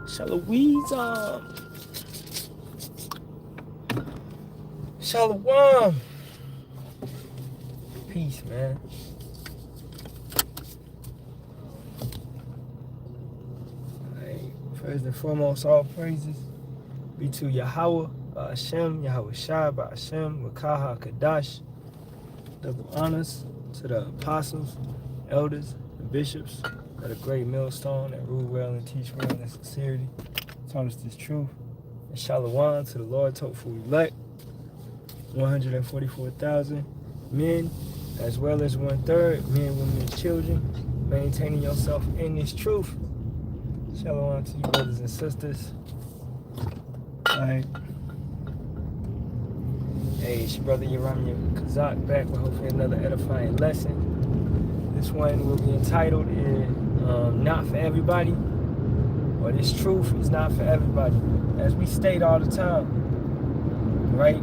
Shalawam. Shalawam. Peace, man. Alright. First and foremost, all praises be to Yahawah, Sham, Yahawashi, Sham, Wakaha, Kadash. Double honors to the apostles, elders, and bishops of the great millstone that rule well and teach well in sincerity. Taught us this truth. And Shalawam to the Lord, hopeful elect. 144,000 men, as well as 1/3 men, women, and children, maintaining yourself in this truth. Shalom to you, brothers and sisters. Alright. Hey, it's your brother Yaram Kazak back with hopefully another edifying lesson. This one will be entitled Not for Everybody, or this truth is not for everybody. As we state all the time, right?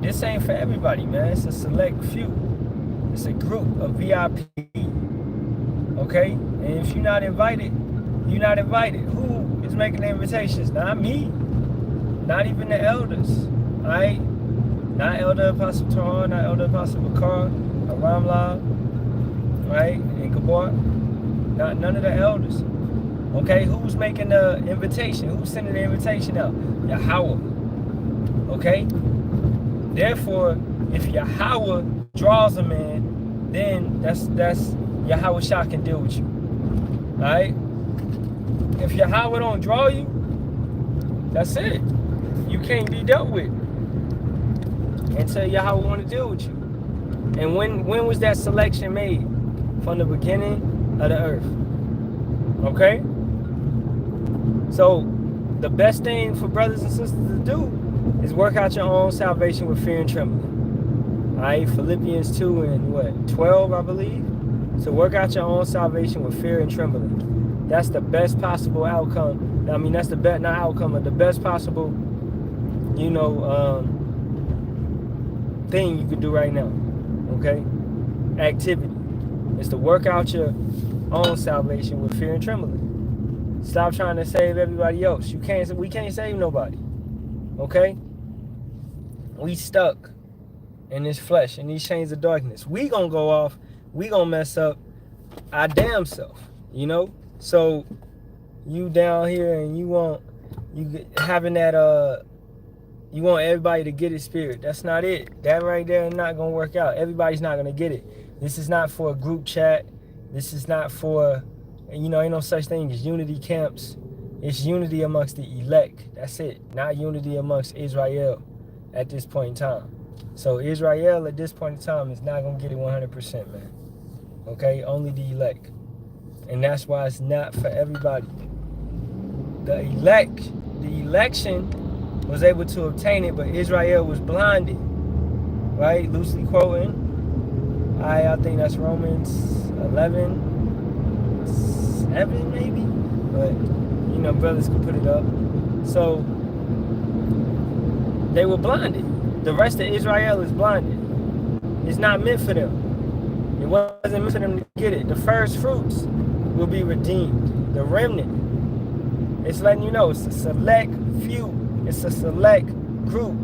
This ain't for everybody, man. It's a select few. It's a group of VIP. Okay? And if you're not invited, you're not invited. Who is making the invitations? Not me. Not even the elders. Alright? Not Elder Apostle Torah, not Elder Apostle Bakar, Ramla, right? And Gabor. Not none of the elders. Okay? Who's making the invitation? Who's sending the invitation out? Yahawah. Okay? Therefore, if Yahawah draws a man, then that's Yahawashi can deal with you. Alright? If Yahawah don't draw you, that's it. You can't be dealt with until Yahawah want to deal with you. And when was that selection made? From the beginning of the earth. Okay? So the best thing for brothers and sisters to do is work out your own salvation with fear and trembling. Alright, Philippians 2 and 12, I believe. So work out your own salvation with fear and trembling. That's the best possible outcome. I mean, that's the best, not outcome, but the best possible, thing you could do right now. Okay? Activity is to work out your own salvation with fear and trembling. Stop trying to save everybody else. We can't save nobody. Okay? We stuck in this flesh, in these chains of darkness. We gonna go off. We gonna mess up our damn self. So you down here and you want everybody to get his spirit. That's not it. That right there is not gonna work out. Everybody's not gonna get it. This is not for a group chat. This is not for, ain't no such thing as unity camps. It's unity amongst the elect. That's it. Not unity amongst Israel at this point in time. So Israel at this point in time is not going to get it 100%, man. Okay? Only the elect. And that's why it's not for everybody. The election was able to obtain it, but Israel was blinded. Right? Loosely quoting. I think that's Romans 11:7 maybe. But brothers can put it up. So they were blinded. The rest of Israel is blinded. It's not meant for them. It wasn't meant for them to get it. The first fruits will be redeemed. The remnant. It's letting you know it's a select few. It's a select group.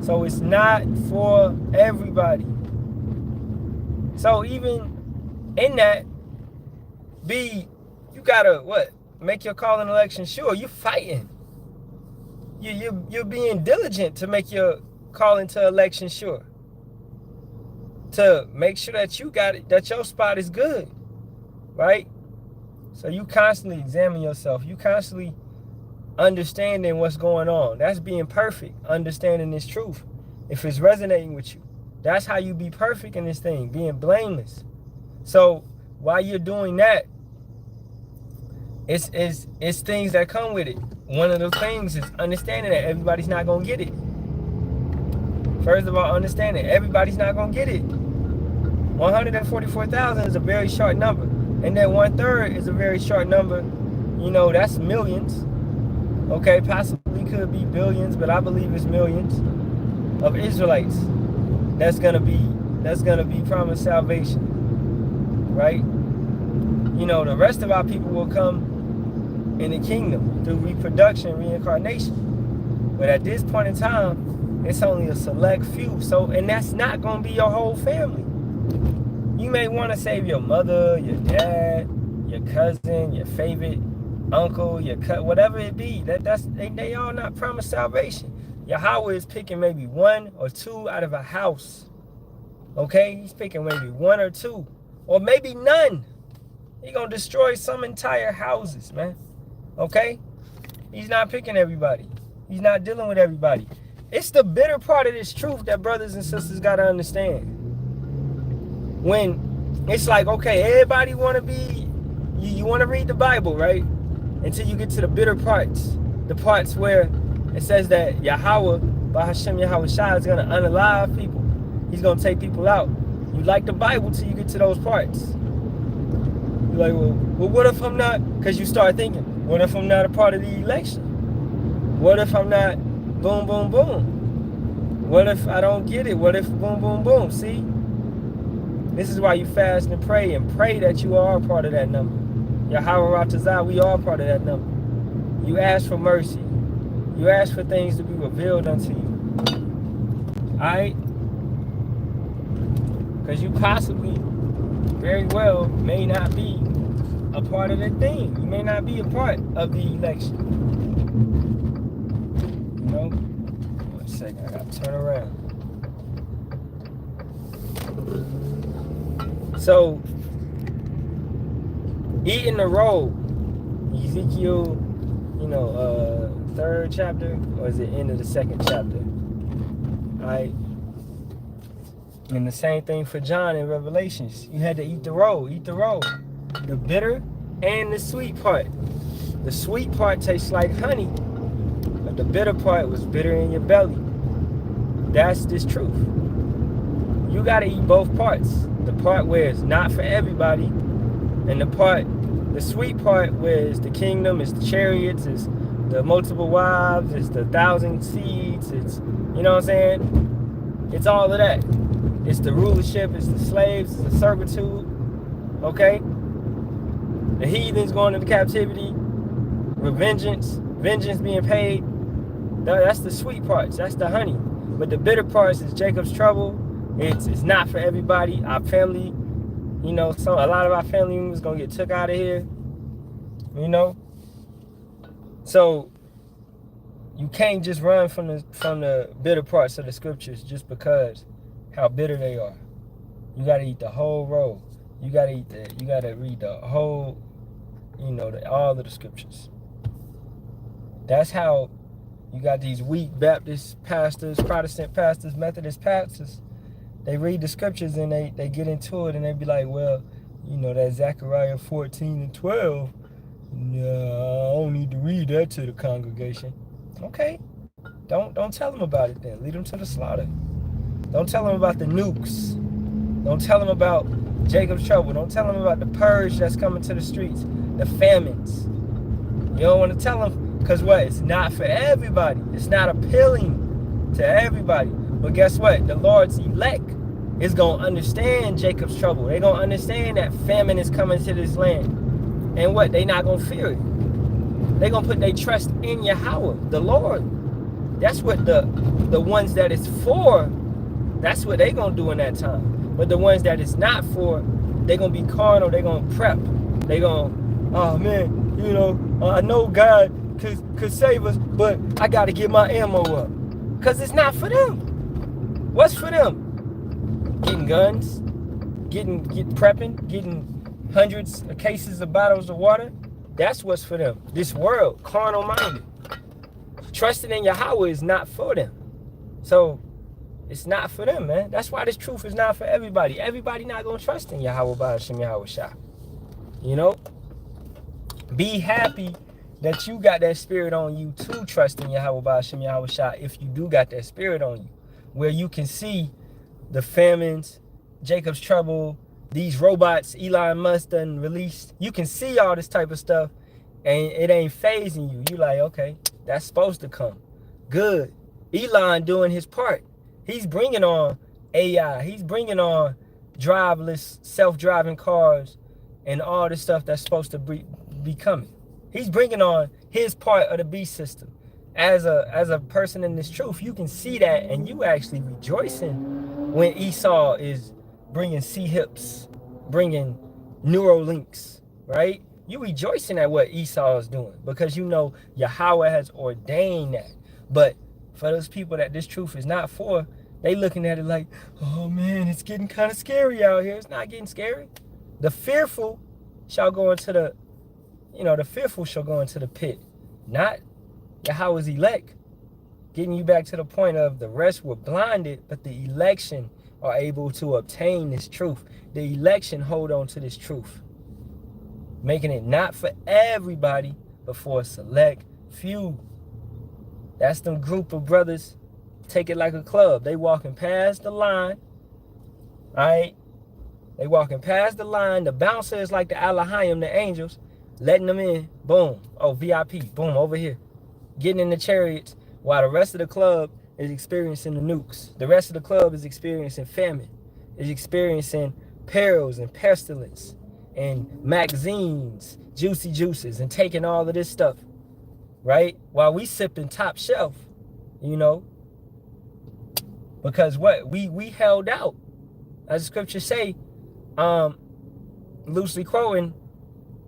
So it's not for everybody. So even in that, you gotta make your call and election sure. You fighting. You're being diligent to make your call into election sure. To make sure that you got it, that your spot is good. Right? So you constantly examine yourself. You constantly understanding what's going on. That's being perfect. Understanding this truth. If it's resonating with you. That's how you be perfect in this thing. Being blameless. So while you're doing that, it's things that come with it. One of the things is understanding that everybody's not going to get it. First of all, understanding everybody's not going to get it. 144,000 is a very short number. And then 1/3 is a very short number. That's millions. Okay, possibly could be billions, but I believe it's millions of Israelites that's gonna be promised salvation. Right? The rest of our people will come in the kingdom through reproduction, reincarnation. But at this point in time, it's only a select few. So, and that's not going to be your whole family. You may want to save your mother, your dad, your cousin, your favorite uncle, whatever it be. They all not promised salvation. Yahawah is picking maybe one or two out of a house. Okay? He's picking maybe one or two. Or maybe none. He's going to destroy some entire houses, man. Okay? He's not picking everybody. He's not dealing with everybody. It's the bitter part of this truth that brothers and sisters got to understand. When it's like, okay, everybody want to be, you want to read the Bible, right? Until you get to the bitter parts. The parts where it says that Yahawah, by Hashem Yahawashi, is going to unalive people. He's going to take people out. You like the Bible till you get to those parts. You're like, well, what if I'm not? Because you start thinking, what if I'm not a part of the election? What if I'm not boom, boom, boom? What if I don't get it? What if boom, boom, boom? See? This is why you fast and pray that you are a part of that number. Yahawah, we are part of that number. You ask for mercy. You ask for things to be revealed unto you. Alright? Because you possibly, very well, may not be a part of the thing. You may not be a part of the election. You know? One second, I gotta turn around. So, eating the roll, Ezekiel, 3rd chapter, or is it end of the 2nd chapter? Alright. And the same thing for John in Revelations. You had to eat the roll, the bitter and the sweet part. The sweet part tastes like honey, but the bitter part was bitter in your belly. That's this truth. You gotta eat both parts. The part where it's not for everybody, and the sweet part where it's the kingdom, it's the chariots, it's the multiple wives, it's the 1,000 seeds, it's, you know what I'm saying? It's all of that. It's the rulership, it's the slaves, it's the servitude, okay? The heathens going into captivity, vengeance being paid. That's the sweet parts, that's the honey. But the bitter parts is Jacob's trouble. It's not for everybody. Our family, a lot of our family members gonna get took out of here, So you can't just run from the bitter parts of the scriptures just because how bitter they are. You gotta eat the whole roll. You gotta read the whole, all of the scriptures. That's how you got these weak Baptist pastors, Protestant pastors, Methodist pastors. They read the scriptures and they get into it and they be like, well, that Zechariah 14:12, I don't need to read that to the congregation. Okay, don't tell them about it then. Lead them to the slaughter. Don't tell them about the nukes. Don't tell them about Jacob's trouble. Don't tell them about the purge that's coming to the streets, the famines. You don't want to tell them because what? It's not for everybody. It's not appealing to everybody. But guess what? The Lord's elect is going to understand Jacob's trouble. They're going to understand that famine is coming to this land. And what? They're not going to fear it. They're going to put their trust in Yahawah, the Lord. That's what the ones that it's for, that's what they're going to do in that time. But the ones that it's not for, they're going to be carnal. They're going to prep. They're going to, oh man, I know God could save us, but I got to get my ammo up. Because it's not for them. What's for them? Getting guns, getting prepping, getting hundreds of cases of bottles of water. That's what's for them. This world, carnal minded. Trusting in Yahawah is not for them. So it's not for them, man. That's why this truth is not for everybody. Everybody not gonna trust in Yahawah by Hashem Yahawashi. Be happy that you got that spirit on you to trust in Yahawah by Hashem Yahawashi if you do got that spirit on you. Where you can see the famines, Jacob's trouble, these robots Elon Musk done released. You can see all this type of stuff and it ain't phasing you. You like, okay, that's supposed to come. Good. Elon doing his part. He's bringing on AI. He's bringing on driverless, self-driving cars and all this stuff that's supposed to be coming. He's bringing on his part of the beast system. As a person in this truth, you can see that, and you actually rejoicing when Esau is bringing C-hips, bringing Neuralinks, right? You rejoicing at what Esau is doing because you know Yahawah has ordained that. But for those people that this truth is not for, they looking at it like, oh man, it's getting kind of scary out here. It's not getting scary. The fearful shall go into the, the fearful shall go into the pit, not Yahawah's elect. Getting you back to the point of the rest were blinded, but the election are able to obtain this truth. The election hold on to this truth, making it not for everybody, but for a select few. That's them group of brothers. Take it like a club. They walking past the line, all right? They walking past the line. The bouncer is like the Halalyam, the angels, letting them in. Boom. Oh, VIP. Boom, over here. Getting in the chariots while the rest of the club is experiencing the nukes. The rest of the club is experiencing famine, is experiencing perils and pestilence and magazines, juicy juices, and taking all of this stuff, right? While we sipping top shelf, because what? We held out. As the scriptures say, loosely quoting,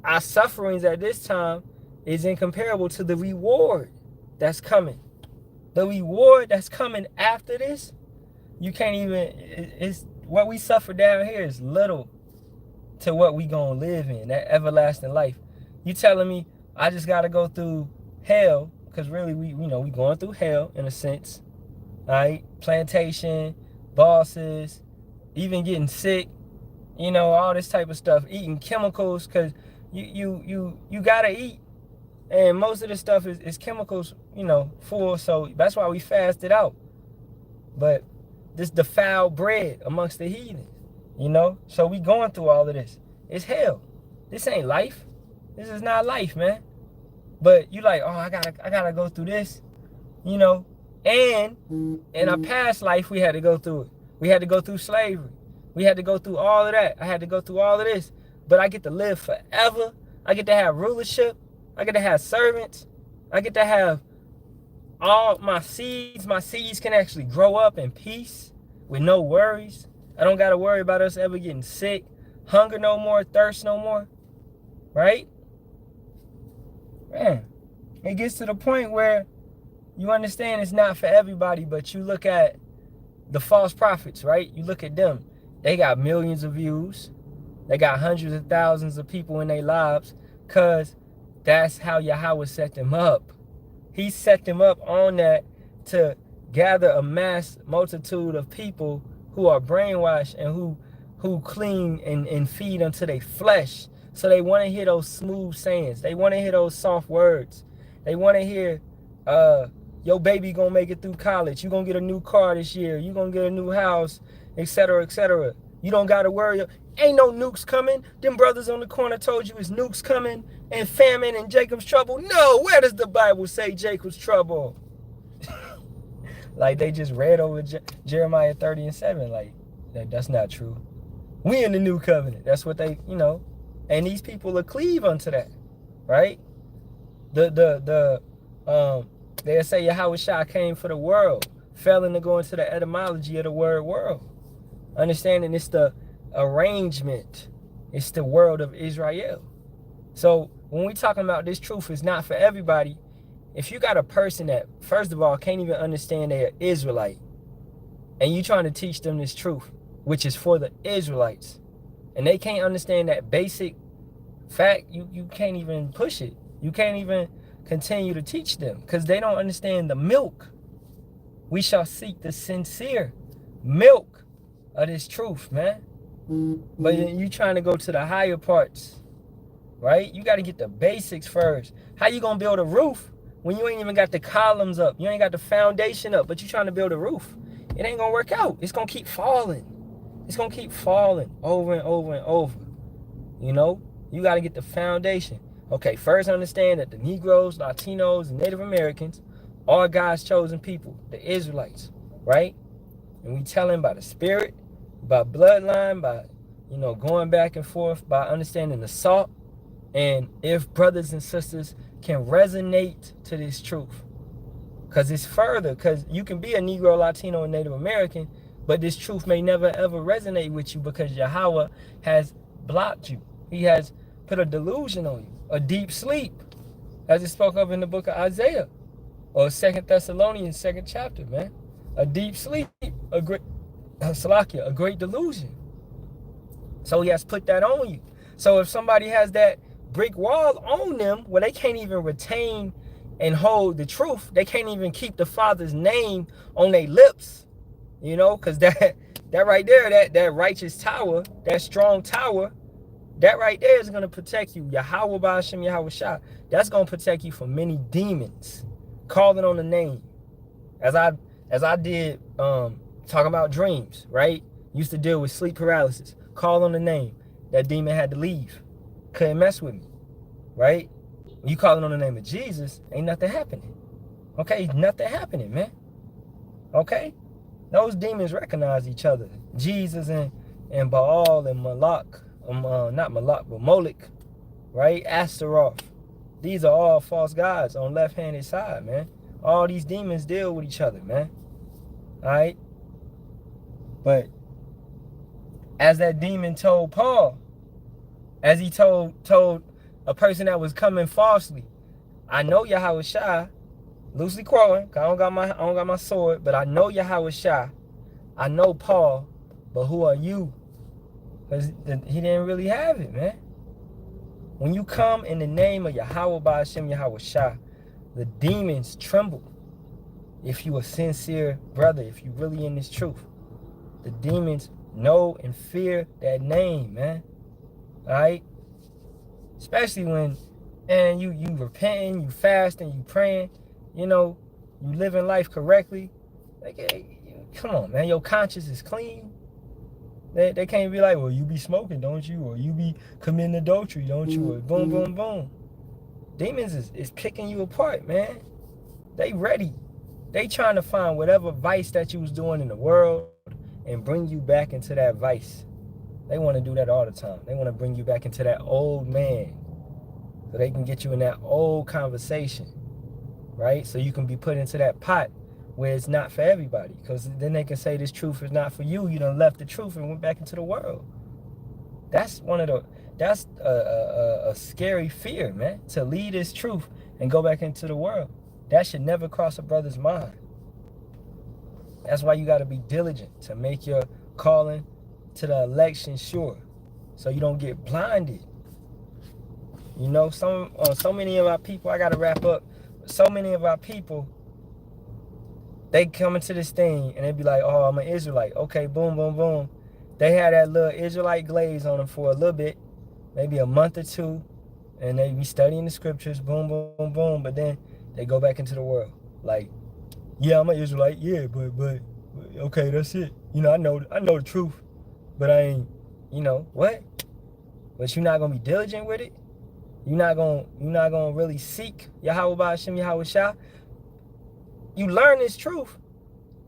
our sufferings at this time is incomparable to the reward that's coming. The reward that's coming after this, you can't even, it's what we suffer down here is little to what we gonna live in, that everlasting life. You telling me I just gotta go through hell, because really we going through hell in a sense, right? Plantation, bosses, even getting sick, all this type of stuff, eating chemicals, because you gotta eat. And most of the stuff is chemicals, full. So that's why we fasted out. But this defiled bread amongst the heathen, So we going through all of this. It's hell. This ain't life. This is not life, man. But you like, oh, I gotta go through this, And in a past life, we had to go through it. We had to go through slavery. We had to go through all of that. I had to go through all of this. But I get to live forever. I get to have rulership. I get to have servants. I get to have all my seeds. My seeds can actually grow up in peace with no worries. I don't got to worry about us ever getting sick, hunger no more, thirst no more, right? Man, it gets to the point where you understand it's not for everybody, but you look at the false prophets, right? You look at them. They got millions of views. They got hundreds of thousands of people in their lives because that's how Yahawah set them up. He set them up on that to gather a mass multitude of people who are brainwashed and who cling and feed unto their flesh. So they want to hear those smooth sayings. They want to hear those soft words. They want to hear, your baby gonna make it through college. You gonna get a new car this year. You gonna get a new house, etc., etc. You don't got to worry. Ain't no nukes coming. Them brothers on the corner told you it's nukes coming and famine and Jacob's trouble. No, where does the Bible say Jacob's trouble? Like they just read over Jeremiah 30:7. Like that's not true. We in the new covenant. That's what they, and these people will cleave unto that, right? They'll say Yahawashi came for the world, failing to go into the etymology of the word world. Understanding it's the arrangement. It's the world of Israel. So when we talking about this truth is not for everybody, if you got a person that, first of all, can't even understand they're Israelite, and you trying to teach them this truth, which is for the Israelites, and they can't understand that basic fact, you can't even push it. You can't even continue to teach them because they don't understand the milk. We shall seek the sincere milk of this truth, man. But you trying to go to the higher parts, right? You got to get the basics first. How you gonna build a roof when you ain't even got the columns up? You ain't got the foundation up, but you trying to build a roof. It ain't gonna work out. It's gonna keep falling. It's gonna keep falling over and over and over. You got to get the foundation. Okay, first understand that the Negroes, Latinos, and Native Americans are God's chosen people, the Israelites, right? And we tell him by the spirit, by bloodline, by, going back and forth, by understanding the salt And if brothers and sisters can resonate to this truth, because it's further, because you can be a Negro, Latino, and Native American, but this truth may never ever resonate with you because Yahawah has blocked you. He has put a delusion on you, a deep sleep, as it spoke of in the book of Isaiah, or 2 Thessalonians, 2nd chapter, man. A deep sleep, a great delusion. So he has put that on you. So if somebody has that brick wall on them where they can't even retain and hold the truth, they can't even keep the Father's name on their lips, because that right there, that righteous tower, that strong tower, that right there is going to protect you. Yahawah by Hashem Yahawashi. That's going to protect you from many demons calling on the name. As I did talking about dreams, right? Used to deal with sleep paralysis. Call on the name. That demon had to leave. Couldn't mess with me, right? When you calling on the name of Jesus, ain't nothing happening. Okay, nothing happening, man. Okay? Those demons recognize each other. Jesus and Baal and Malak, not Malak, but Moloch, right? Astaroth. These are all false gods on left-handed side, man. All these demons deal with each other, man. All right? But as that demon told Paul, as he told a person that was coming falsely, I know Yahawashi, loosely quoting, I don't got my sword, but I know Yahawashi, I know Paul, but who are you? Because he didn't really have it, man. When you come in the name of Yahawah by Hashem Yahawashi, the demons tremble. If you a sincere brother, if you really in this truth, the demons know and fear that name, man. All right? Especially when, and you repenting, you fasting, you praying, you living life correctly. Like, hey, come on, man. Your conscience is clean. They can't be like, well, you be smoking, don't you? Or you be committing adultery, don't you? Or boom, boom, boom. Demons is picking you apart, man. They ready. They trying to find whatever vice that you was doing in the world and bring you back into that vice. They want to do that all the time. They want to bring you back into that old man so they can get you in that old conversation, right? So you can be put into that pot where it's not for everybody, because then they can say this truth is not for you. You done left the truth and went back into the world. That's a scary fear, man, to leave this truth and go back into the world. That should never cross a brother's mind. That's why you got to be diligent to make your calling to the election sure, so you don't get blinded. So many of our people, I got to wrap up, so many of our people, they come into this thing and they be like, oh, I'm an Israelite. Okay, boom, boom, boom. They had that little Israelite glaze on them for a little bit, maybe a month or two, and they be studying the scriptures, boom, boom, boom, but then they go back into the world. Like, yeah, I'm an Israelite, yeah, but okay, that's it. I know the truth, but I ain't, what? But you're not gonna be diligent with it. You're not gonna really seek Yahawah by Hashem Yahawashi. You learn this truth.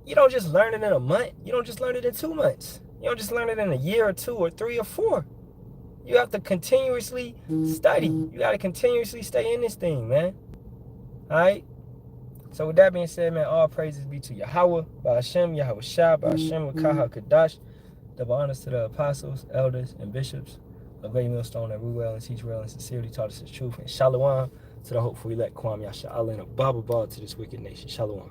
You don't just learn it in a month. You don't just learn it in 2 months. You don't just learn it in a year or 2 or 3 or 4. You have to continuously study. You got to continuously stay in this thing, man. All right? So with that being said, man, all praises be to Yahawah, by Hashem, Yahawashi, by Hashem, Wakaha, Kadash. Double honors to the apostles, elders, and bishops, a great millstone that rule well and teach well and sincerely taught us the truth. And Shalawam to the hopeful elect, Kwam Yasharahla, and a Bible ball to this wicked nation. Shalawam.